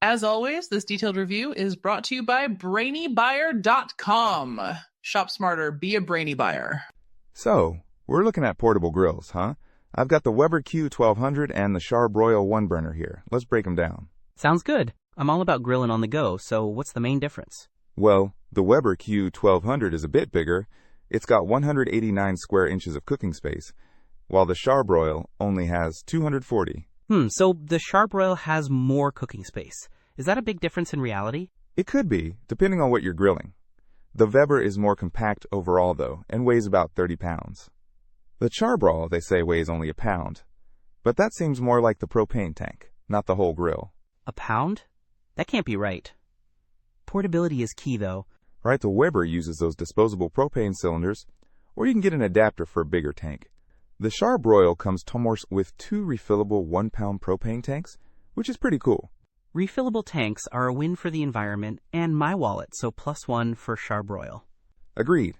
As always, this detailed review is brought to you by BrainyBuyer.com. Shop smarter, be a brainy buyer. So, we're looking at portable grills, huh? I've got the Weber Q1200 and the Char-Broil one-burner here. Let's break them down. Sounds good. I'm all about grilling on the go, so what's the main difference? Well, the Weber Q1200 is a bit bigger. It's got 189 square inches of cooking space, while the Char-Broil only has 240. So the Char-Broil has more cooking space. Is that a big difference in reality? It could be, depending on what you're grilling. The Weber is more compact overall, though, and weighs about 30 pounds. The Char-Broil, they say, weighs only a pound. But that seems more like the propane tank, not the whole grill. A pound? That can't be right. Portability is key, though. Right, the Weber uses those disposable propane cylinders, or you can get an adapter for a bigger tank. The Char-Broil comes with 2 refillable 1-pound propane tanks, which is pretty cool. Refillable tanks are a win for the environment and my wallet, so +1 for Char-Broil. Agreed.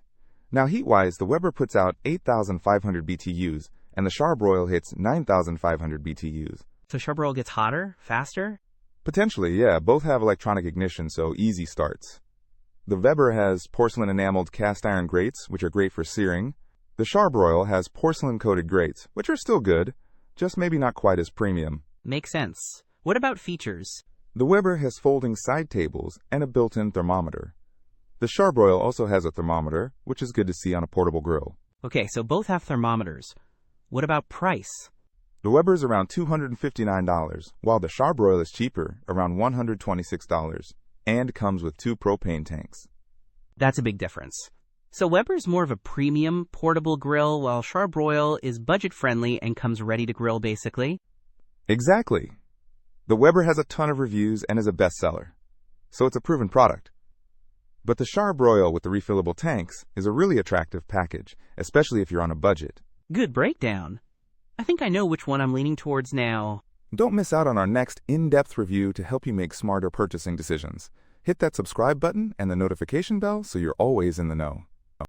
Now heat-wise, the Weber puts out 8,500 BTUs, and the Char-Broil hits 9,500 BTUs. So Char-Broil gets hotter, faster? Potentially, yeah. Both have electronic ignition, so easy starts. The Weber has porcelain-enameled cast-iron grates, which are great for searing. The Char-Broil has porcelain-coated grates, which are still good, just maybe not quite as premium. Makes sense. What about features? The Weber has folding side tables and a built-in thermometer. The Char-Broil also has a thermometer, which is good to see on a portable grill. Okay, so both have thermometers. What about price? The Weber is around $259, while the Char-Broil is cheaper, around $126, and comes with 2 propane tanks. That's a big difference. So Weber's more of a premium portable grill, while Char-Broil is budget-friendly and comes ready to grill, basically? Exactly. The Weber has a ton of reviews and is a bestseller, so it's a proven product. But the Char-Broil with the refillable tanks is a really attractive package, especially if you're on a budget. Good breakdown. I think I know which one I'm leaning towards now. Don't miss out on our next in-depth review to help you make smarter purchasing decisions. Hit that subscribe button and the notification bell so you're always in the know.